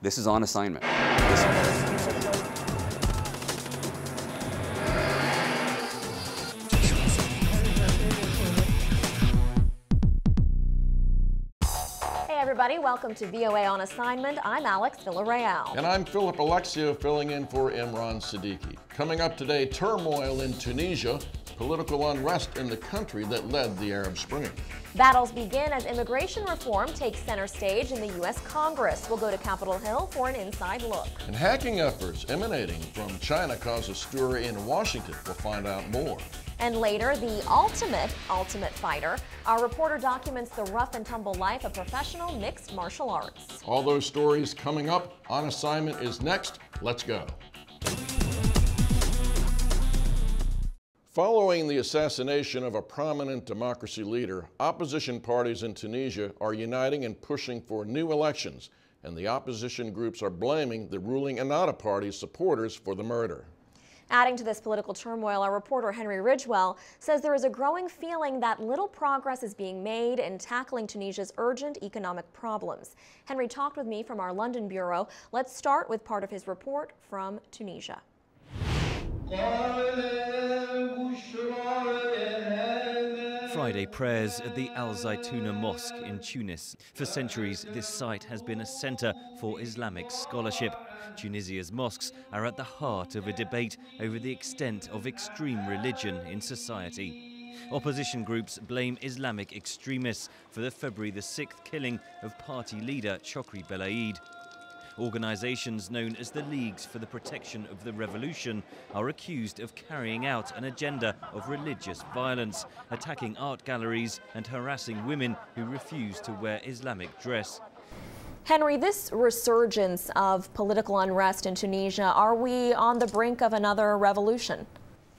This is on assignment. Everybody, welcome to VOA On Assignment. I'm Alex Villarreal. And I'm Philip Alexia, filling in for Imran Siddiqui. Coming up today, turmoil in Tunisia, political unrest in the country that led the Arab Spring. Battles begin as immigration reform takes center stage in the U.S. Congress. We'll go to Capitol Hill for an inside look. And hacking efforts emanating from China cause a stir in Washington. We'll find out more. And later, the ultimate fighter. Our reporter documents the rough and tumble life of professional mixed martial arts. All those stories coming up. On Assignment is next. Let's go. Following the assassination of a prominent democracy leader, opposition parties in Tunisia are uniting and pushing for new elections, and the opposition groups are blaming the ruling Ennahda Party's supporters for the murder. Adding to this political turmoil, our reporter Henry Ridgewell says there is a growing feeling that little progress is being made in tackling Tunisia's urgent economic problems. Henry talked with me from our London bureau. Let's start with part of his report from Tunisia. Friday prayers at the Al Zaytuna Mosque in Tunis. For centuries, this site has been a centre for Islamic scholarship. Tunisia's mosques are at the heart of a debate over the extent of extreme religion in society. Opposition groups blame Islamic extremists for the February the 6th killing of party leader Chokri Belaid. Organisations known as the Leagues for the Protection of the Revolution are accused of carrying out an agenda of religious violence, attacking art galleries and harassing women who refuse to wear Islamic dress. Henry, this resurgence of political unrest in Tunisia, are we on the brink of another revolution?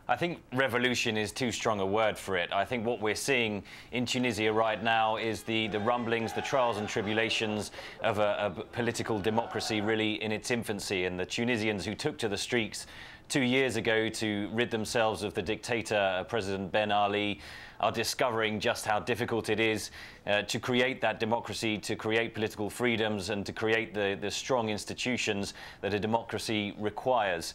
I think revolution is too strong a word for it. I think what we're seeing in Tunisia right now is the rumblings, the trials and tribulations of a political democracy really in its infancy. And the Tunisians who took to the streets 2 years ago to rid themselves of the dictator, President Ben Ali, are discovering just how difficult it is to create that democracy, to create political freedoms, and to create the strong institutions that a democracy requires.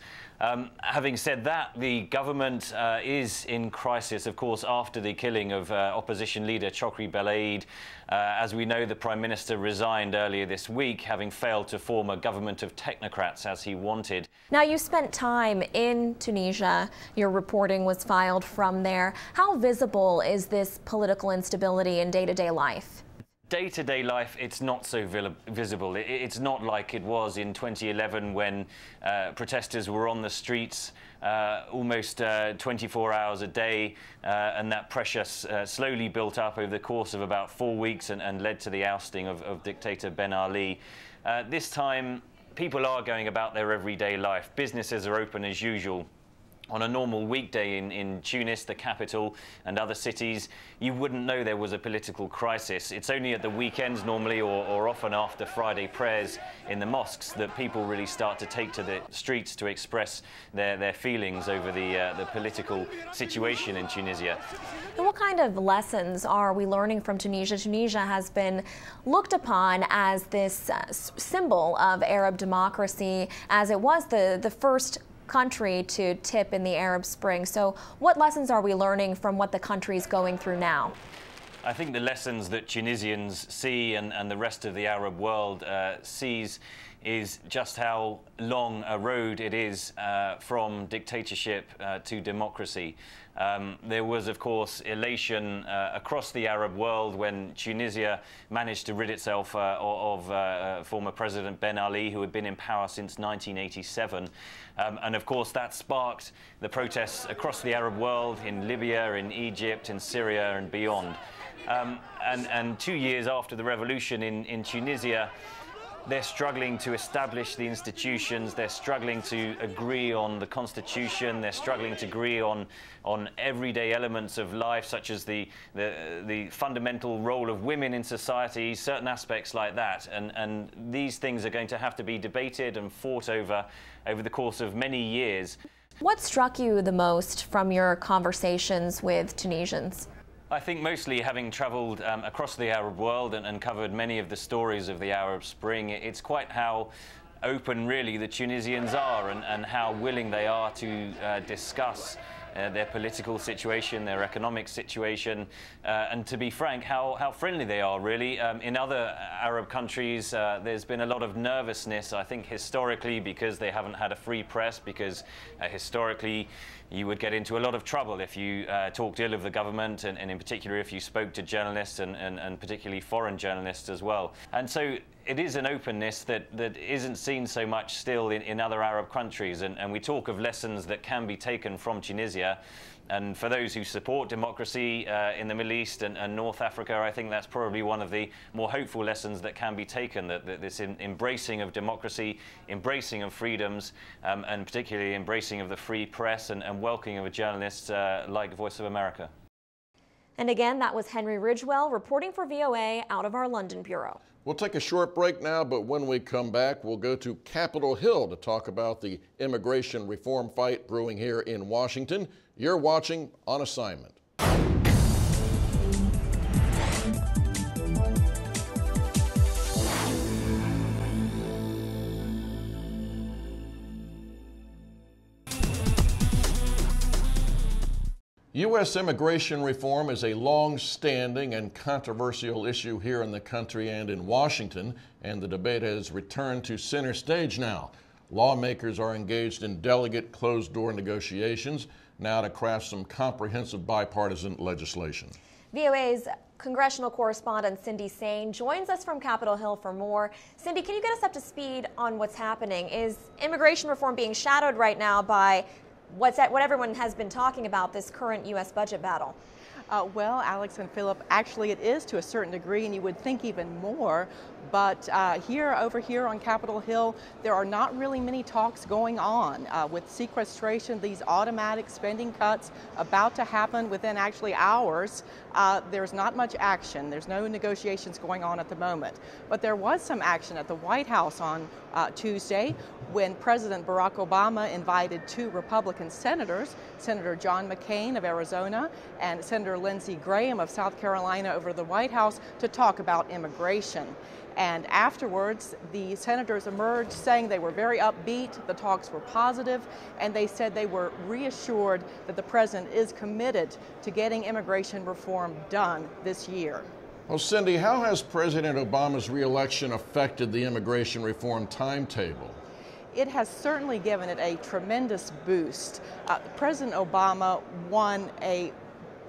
Having said that, the government is in crisis, of course, after the killing of opposition leader Chokri Belaid. As we know, the Prime Minister resigned earlier this week, having failed to form a government of technocrats as he wanted. Now, you spent time in Tunisia. Your reporting was filed from there. How visible is this political instability in day-to-day life? Day-to-day life, it's not so visible. It's not like it was in 2011 when protesters were on the streets almost 24 hours a day, and that pressure slowly built up over the course of about 4 weeks and led to the ousting of dictator Ben Ali. This time, people are going about their everyday life. Businesses are open as usual. On a normal weekday in Tunis, the capital, and other cities, you wouldn't know there was a political crisis. It's only at the weekends normally, or often after Friday prayers in the mosques, that people really start to take to the streets to express their feelings over the political situation in Tunisia. And what kind of lessons are we learning from Tunisia? Tunisia has been looked upon as this symbol of Arab democracy, as it was the first country to tip in the Arab Spring. So what lessons are we learning from what the country is going through now? I think the lessons that Tunisians see and the rest of the Arab world sees is just how long a road it is from dictatorship to democracy. There was, of course, elation across the Arab world when Tunisia managed to rid itself of former President Ben Ali, who had been in power since 1987. And, of course, that sparked the protests across the Arab world, in Libya, in Egypt, in Syria, and beyond. And 2 years after the revolution in Tunisia, they're struggling to establish the institutions, they're struggling to agree on the constitution, they're struggling to agree on everyday elements of life, such as the fundamental role of women in society, certain aspects like that. And these things are going to have to be debated and fought over the course of many years. What struck you the most from your conversations with Tunisians? I think mostly having travelled across the Arab world and covered many of the stories of the Arab Spring, it's quite how open really the Tunisians are and how willing they are to discuss their political situation, their economic situation, and to be frank, how friendly they are really. In other Arab countries, there's been a lot of nervousness, I think, historically, because they haven't had a free press, because historically you would get into a lot of trouble if you talked ill of the government, and in particular if you spoke to journalists and particularly foreign journalists as well. And so it is an openness that isn't seen so much still in other Arab countries, and we talk of lessons that can be taken from Tunisia. And for those who support democracy in the Middle East and North Africa, I think that's probably one of the more hopeful lessons that can be taken, that this embracing of democracy, embracing of freedoms, and particularly embracing of the free press and welcoming of a journalist like Voice of America. And again, that was Henry Ridgewell reporting for VOA out of our London bureau. We'll take a short break now, but when we come back, we'll go to Capitol Hill to talk about the immigration reform fight brewing here in Washington. You're watching On Assignment. U.S. immigration reform is a long-standing and controversial issue here in the country and in Washington, and the debate has returned to center stage now. Lawmakers are engaged in delicate, closed-door negotiations now to craft some comprehensive bipartisan legislation. VOA's congressional correspondent Cindy Sain joins us from Capitol Hill for more. Cindy, can you get us up to speed on what's happening? Is immigration reform being shadowed right now by what everyone has been talking about, this current U.S. budget battle? Well, Alex and Philip, actually it is to a certain degree, and you would think even more, but over here on Capitol Hill, there are not really many talks going on. With sequestration, these automatic spending cuts about to happen within actually hours, there's not much action. There's no negotiations going on at the moment. But there was some action at the White House on Tuesday when President Barack Obama invited two Republican senators, Senator John McCain of Arizona and Senator Lindsey Graham of South Carolina, over the White House to talk about immigration. And afterwards, the senators emerged saying they were very upbeat, the talks were positive, and they said they were reassured that the president is committed to getting immigration reform done this year. Well, Cindy, how has President Obama's re-election affected the immigration reform timetable? It has certainly given it a tremendous boost. President Obama won a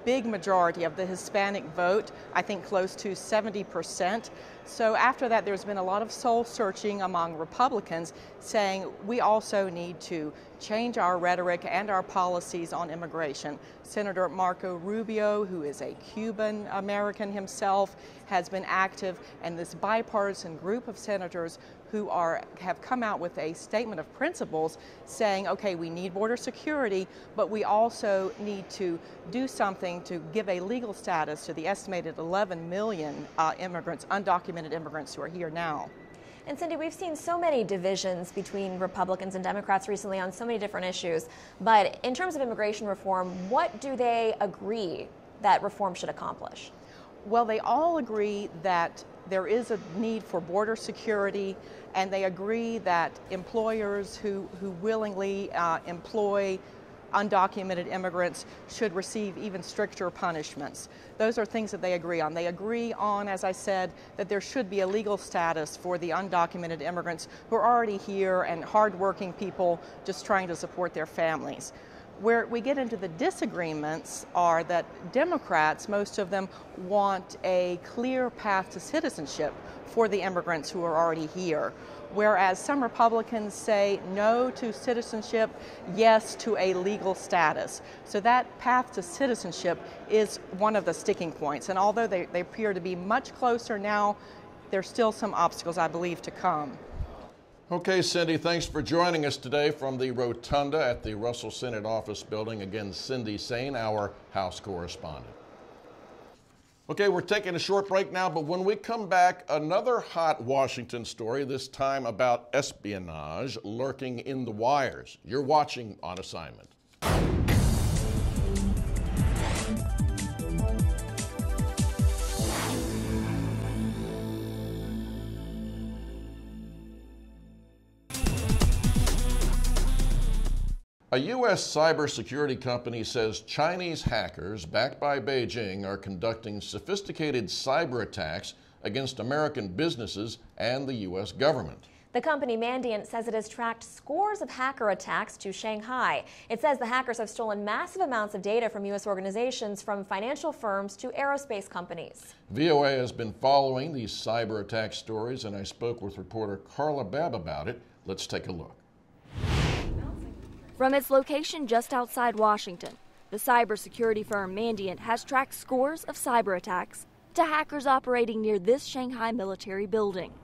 big majority of the Hispanic vote, I think close to 70%. So after that, there's been a lot of soul searching among Republicans saying we also need to change our rhetoric and our policies on immigration. Senator Marco Rubio, who is a Cuban American himself, has been active, and this bipartisan group of senators who have come out with a statement of principles saying, okay, we need border security, but we also need to do something to give a legal status to the estimated 11 million immigrants, undocumented immigrants who are here now. And Cindy, we've seen so many divisions between Republicans and Democrats recently on so many different issues, but in terms of immigration reform, what do they agree that reform should accomplish? Well, they all agree that there is a need for border security, and they agree that employers who willingly employ undocumented immigrants should receive even stricter punishments. Those are things that they agree on. They agree on, as I said, that there should be a legal status for the undocumented immigrants who are already here and hardworking people just trying to support their families. Where we get into the disagreements are that Democrats, most of them, want a clear path to citizenship for the immigrants who are already here, whereas some Republicans say no to citizenship, yes to a legal status. So that path to citizenship is one of the sticking points, and although they appear to be much closer now, there's still some obstacles, I believe, to come. Okay, Cindy, thanks for joining us today from the Rotunda at the Russell Senate Office Building. Again, Cindy Sain, our House correspondent. Okay, we're taking a short break now, but when we come back, another hot Washington story, this time about espionage lurking in the wires. You're watching On Assignment. A U.S. cybersecurity company says Chinese hackers backed by Beijing are conducting sophisticated cyber attacks against American businesses and the U.S. government. The company Mandiant says it has tracked scores of hacker attacks to Shanghai. It says the hackers have stolen massive amounts of data from U.S. organizations, from financial firms to aerospace companies. VOA has been following these cyber attack stories, and I spoke with reporter Carla Babb about it. Let's take a look. From its location just outside Washington, the cybersecurity firm Mandiant has tracked scores of cyber attacks to hackers operating near this Shanghai military building.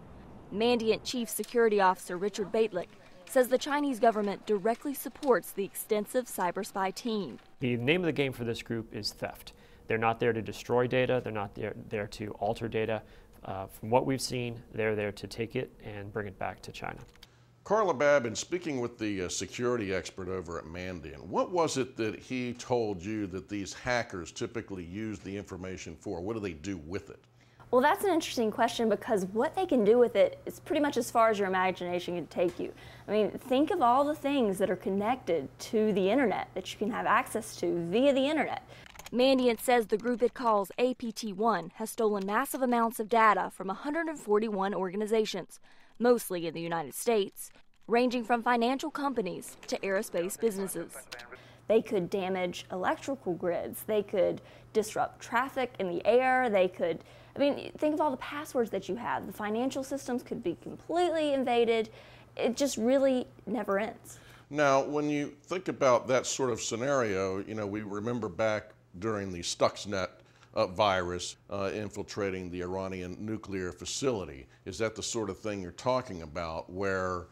Mandiant Chief Security Officer Richard Baitlick says the Chinese government directly supports the extensive cyber spy team. The name of the game for this group is theft. They're not there to destroy data. They're not there to alter data. From what we've seen, they're there to take it and bring it back to China. Carla Babb, in speaking with the security expert over at Mandiant, what was it that he told you that these hackers typically use the information for? What do they do with it? Well, that's an interesting question, because what they can do with it is pretty much as far as your imagination can take you. I mean, think of all the things that are connected to the internet that you can have access to via the internet. Mandiant says the group it calls APT-1 has stolen massive amounts of data from 141 organizations, mostly in the United States, ranging from financial companies to aerospace businesses. They could damage electrical grids. They could disrupt traffic in the air. They could, I mean, think of all the passwords that you have. The financial systems could be completely invaded. It just really never ends. Now, when you think about that sort of scenario, you know, we remember back during the Stuxnet virus infiltrating the Iranian nuclear facility. Is that the sort of thing you're talking about, where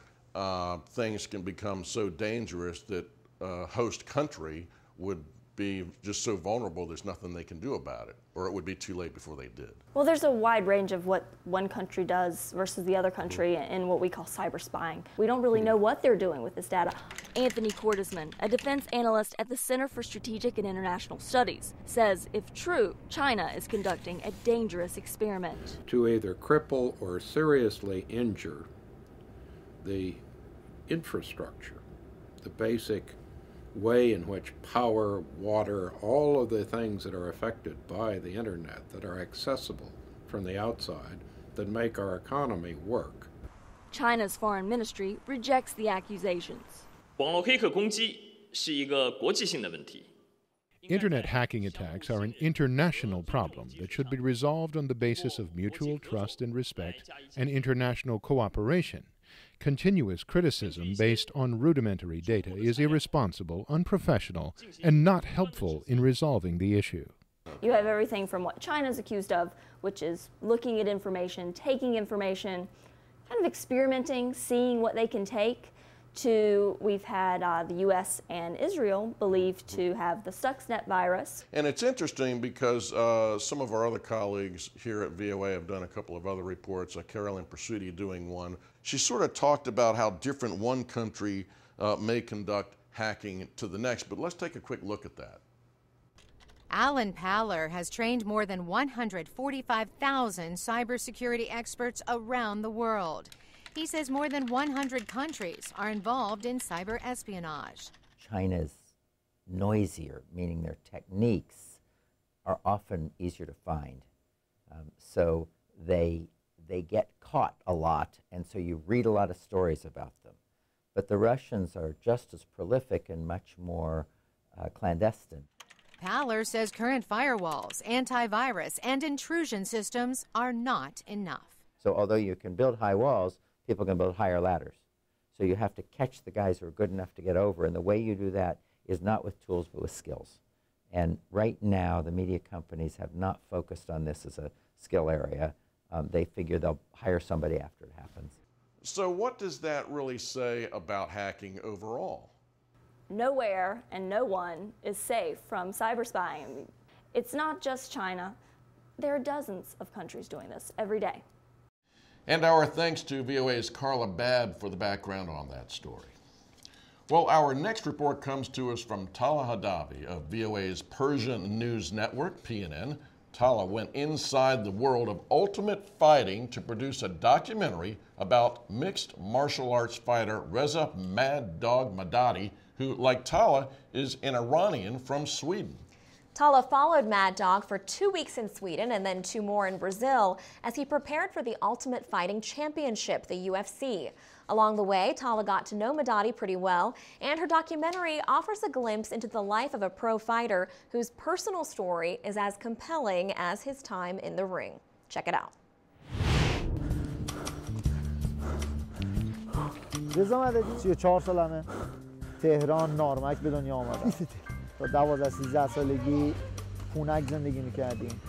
things can become so dangerous that a host country would be just so vulnerable there's nothing they can do about it, or it would be too late before they did? Well, there's a wide range of what one country does versus the other country in what we call cyber spying. We don't really know what they're doing with this data. Anthony Cordesman, a defense analyst at the Center for Strategic and International Studies, says if true, China is conducting a dangerous experiment. To either cripple or seriously injure the infrastructure, the basic way in which power, water, all of the things that are affected by the internet that are accessible from the outside that make our economy work. China's foreign ministry rejects the accusations. Internet hacking attacks are an international problem that should be resolved on the basis of mutual trust and respect and international cooperation. Continuous criticism based on rudimentary data is irresponsible, unprofessional, and not helpful in resolving the issue. You have everything from what China's accused of, which is looking at information, taking information, kind of experimenting, seeing what they can take, to we've had the U.S. and Israel believed to have the Stuxnet virus. And it's interesting because some of our other colleagues here at VOA have done a couple of other reports, Carolyn Persutti doing one. She sort of talked about how different one country may conduct hacking to the next, but let's take a quick look at that. Alan Paller has trained more than 145,000 cybersecurity experts around the world. He says more than 100 countries are involved in cyber espionage. China's noisier, meaning their techniques are often easier to find. So they get caught a lot, and so you read a lot of stories about them. But the Russians are just as prolific and much more clandestine. Paller says current firewalls, antivirus, and intrusion systems are not enough. So although you can build high walls, people can build higher ladders. So you have to catch the guys who are good enough to get over, and the way you do that is not with tools but with skills. And right now the media companies have not focused on this as a skill area. They figure they'll hire somebody after it happens. So what does that really say about hacking overall? Nowhere and no one is safe from cyber spying. I mean, it's not just China. There are dozens of countries doing this every day. And our thanks to VOA's Carla Babb for the background on that story. Well, our next report comes to us from Tala Hadavi of VOA's Persian News Network, PNN. Tala went inside the world of ultimate fighting to produce a documentary about mixed martial arts fighter Reza Mad Dog Madadi, who, like Tala, is an Iranian from Sweden. Tala followed Mad Dog for 2 weeks in Sweden and then 2 more in Brazil as he prepared for the Ultimate Fighting Championship, the UFC. Along the way, Tala got to know Madadi pretty well, and her documentary offers a glimpse into the life of a pro fighter whose personal story is as compelling as his time in the ring. Check it out. رضا مددی 34 سالمه تهران نارمک به دنیا آمدم تا 12-13 سالگی خونک زندگی میکردیم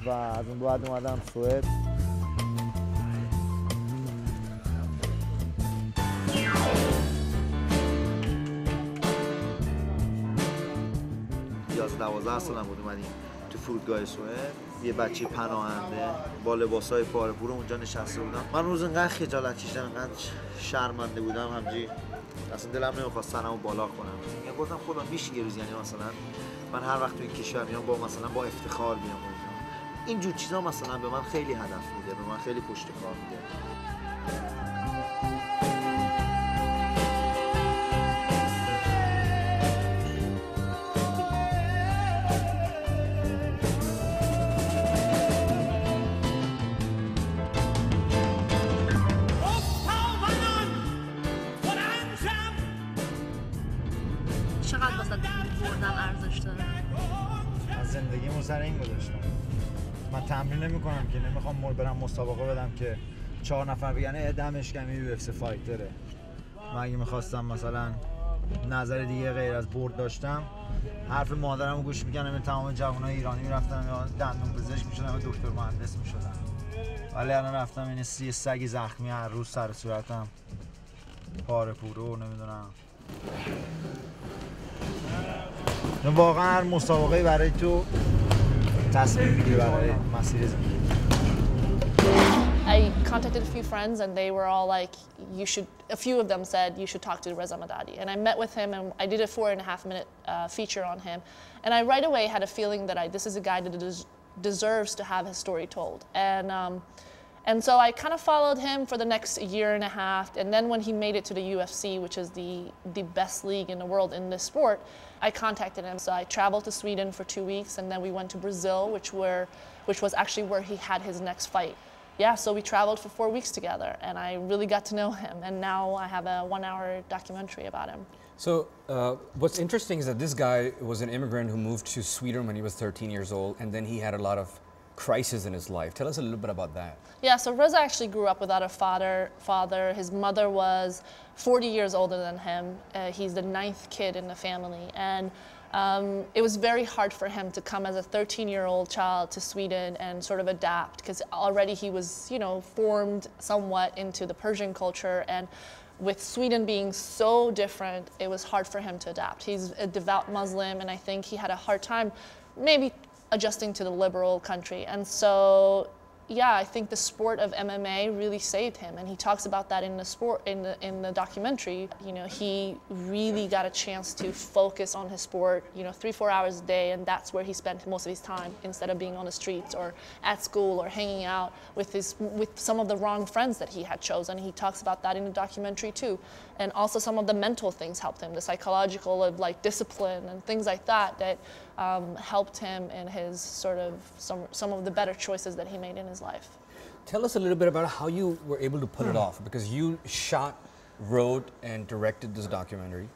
و از اون بعد اومدم سوئد. از 12 سالم بود اومدیم تو فرودگاه سوئد. یه بچه پناهنده با لباسای پاره پوره اونجا نشسته بودم. من روز انقدر خجالت کشیدم، انقدر شرمنده بودم، همجوری اصلا دلم نمیخواست سرمو بالا کنم. یا گفتم خدا میشه یه روز، یعنی مثلا من هر وقت تو این کشور میام با مثلا با افتخار بیام اونجا. این جور چیزا مثلا به من خیلی هدف میده، به من خیلی پشت کار میده. چقدر واسه بردن ارزش داره؟ از زندگیمو سر این گذاشتم. من تمرین نمی‌کنم که، نمیخوام برم مسابقه بدم که 4 نفر بگن دمش کمی UFC فایتره. من اگه می‌خواستم مثلا نظر دیگه غیر از برد داشتم، حرف مادرمو گوش می‌کردم، این تمام جوانای ایرانی می‌رفتن دندون پزشک می‌شدن و دکتر مهندس می‌شدن. ولی الان رفتم این سگی زخمی هر روز سر صورتم پاره پوره و نمیدونم. واقعا هر مسابقه برای تو تصمیم میگیری برای مسیر زندگی. I contacted a few friends and they were all like, a few of them said you should talk to Reza Madadi. And I met with him and I did a 4.5-minute feature on him. And I right away had a feeling that this is a guy that deserves to have his story told. And so I kind of followed him for the next 1.5 years. And then when he made it to the UFC, which is the best league in the world in this sport, I contacted him. So I traveled to Sweden for 2 weeks and then we went to Brazil, which was actually where he had his next fight. Yeah, so we traveled for 4 weeks together and I really got to know him. And now I have a 1-hour documentary about him. So what's interesting is that this guy was an immigrant who moved to Sweden when he was 13 years old, and then he had a lot of crisis in his life. Tell us a little bit about that. Yeah, so Reza actually grew up without a father. His mother was 40 years older than him. He's the 9th kid in the family. And it was very hard for him to come as a 13-year-old child to Sweden and sort of adapt, because already he was, formed somewhat into the Persian culture. And with Sweden being so different, it was hard for him to adapt. He's a devout Muslim, and I think he had a hard time maybe adjusting to the liberal country. And so, yeah, I think the sport of MMA really saved him, and he talks about that in the documentary. He really got a chance to focus on his sport, 3-4 hours a day, and that's where he spent most of his time instead of being on the streets or at school or hanging out with some of the wrong friends that he had chosen. He talks about that in the documentary too, and also some of the mental things helped him, the psychological of like discipline and things like that helped him in his sort of some of the better choices that he made in his life. Tell us a little bit about how you were able to pull it off, because you shot, wrote, and directed this documentary,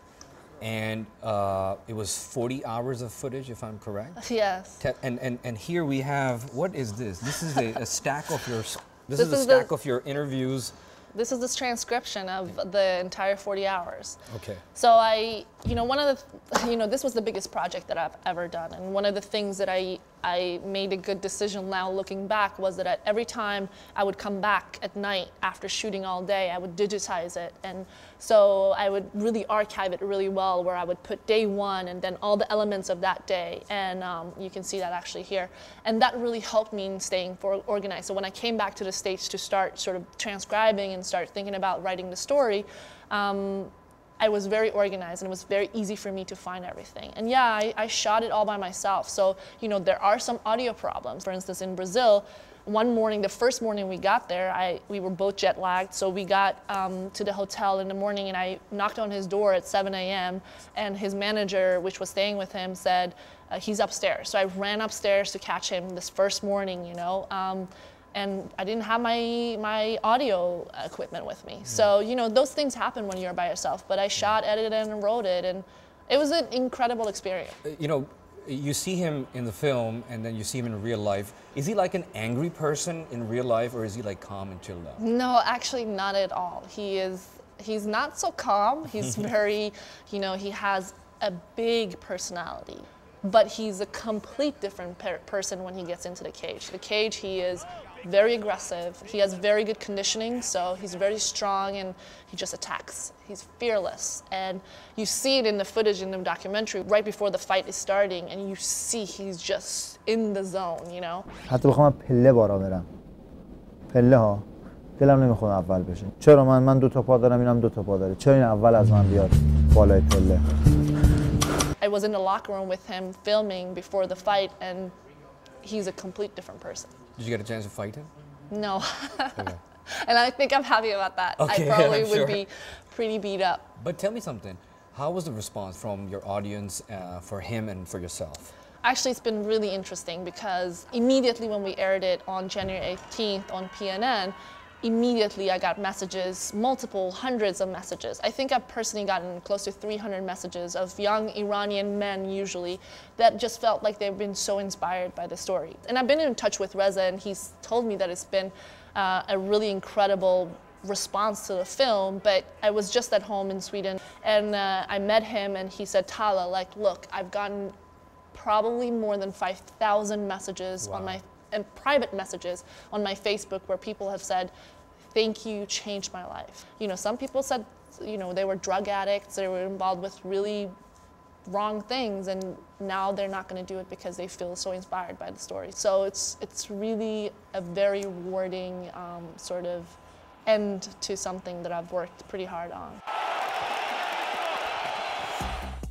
and it was 40 hours of footage, if I'm correct. Yes. And here we have, what is this? This is a stack of your. This is a stack of your interviews. This is the transcription of the entire 40 hours. Okay. So one of the, this was the biggest project that I've ever done. And one of the things that I made a good decision now looking back was that every time I would come back at night after shooting all day, I would digitize it. And so I would really archive it really well, where I would put day 1 and then all the elements of that day. And you can see that actually here. And that really helped me in staying organized. So when I came back to the States to start sort of transcribing and start thinking about writing the story, I was very organized and it was very easy for me to find everything. And yeah, I shot it all by myself. So, there are some audio problems. For instance, in Brazil, One morning, the first morning we got there, we were both jet lagged, so we got to the hotel in the morning, and I knocked on his door at 7 a.m. and his manager, which was staying with him, said he's upstairs. So I ran upstairs to catch him this first morning, you know, and I didn't have my audio equipment with me. So, you know, those things happen when you're by yourself, but I shot, edited, and wrote it, and it was an incredible experience. You know, you see him in the film and then you see him in real life. Is he like an angry person in real life, or is he like calm and chilled out? No, actually not at all. He's not so calm. He's very, you know, he has a big personality, but he's a complete different person when he gets into the cage. The cage, he is very aggressive. He has very good conditioning, so he's very strong and he just attacks. He's fearless. And you see it in the footage in the documentary right before the fight is starting, and you see he's just in the zone, you know? حتی بخوام پله بارا برم. پله ها. دلم نمیخواد اول بشه. چرا من دو تا پا دارم، اینم دو تا پا داره. چرا این اول از من بیاد بالای پله؟ I was in the locker room with him filming before the fight, and he's a complete different person. Did you get a chance to fight him? No. Okay. And I think I'm happy about that. Okay, I probably I'm would sure. be pretty beat up. But tell me something. How was the response from your audience for him and for yourself? Actually, it's been really interesting because immediately when we aired it on January 18th on PNN, immediately I got messages, multiple hundreds of messages. I think I've personally gotten close to 300 messages of young Iranian men usually that just felt like they've been so inspired by the story. And I've been in touch with Reza, and he's told me that it's been a really incredible response to the film, but I was just at home in Sweden, and I met him, and he said, Tala, like, look, I've gotten probably more than 5,000 messages on my, and private messages on my Facebook where people have said, thank you, changed my life. You know, some people said, you know, they were drug addicts, they were involved with really wrong things, and now they're not going to do it because they feel so inspired by the story. So it's really a very rewarding sort of end to something that I've worked pretty hard on.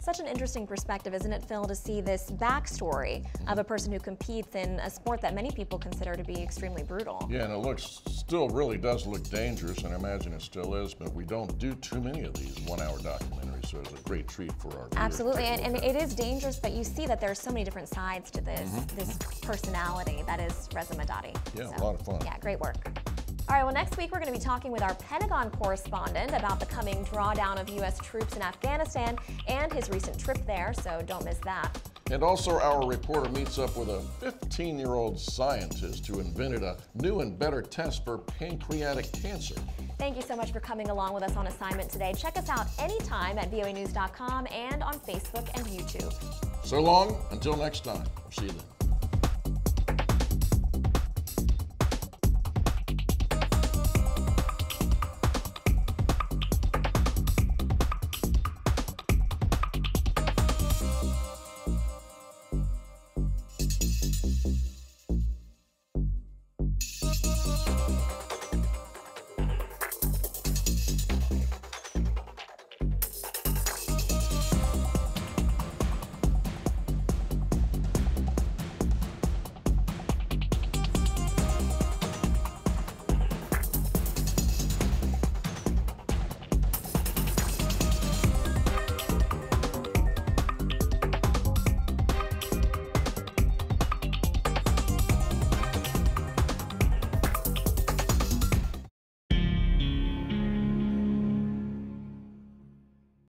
Such an interesting perspective, isn't it, Phil, to see this backstory of a person who competes in a sport that many people consider to be extremely brutal. Yeah, and it still really does look dangerous, and I imagine it still is, but we don't do too many of these one-hour documentaries, so it's a great treat for our viewers. Absolutely, and it is dangerous, but you see that there are so many different sides to this personality that is Reza Madadi. Yeah, so, a lot of fun. Yeah, great work. All right, well, next week we're going to be talking with our Pentagon correspondent about the coming drawdown of U.S. troops in Afghanistan and his recent trip there, so don't miss that. And also, our reporter meets up with a 15-year-old scientist who invented a new and better test for pancreatic cancer. Thank you so much for coming along with us on assignment today. Check us out anytime at voanews.com and on Facebook and YouTube. So long, until next time. We'll see you then.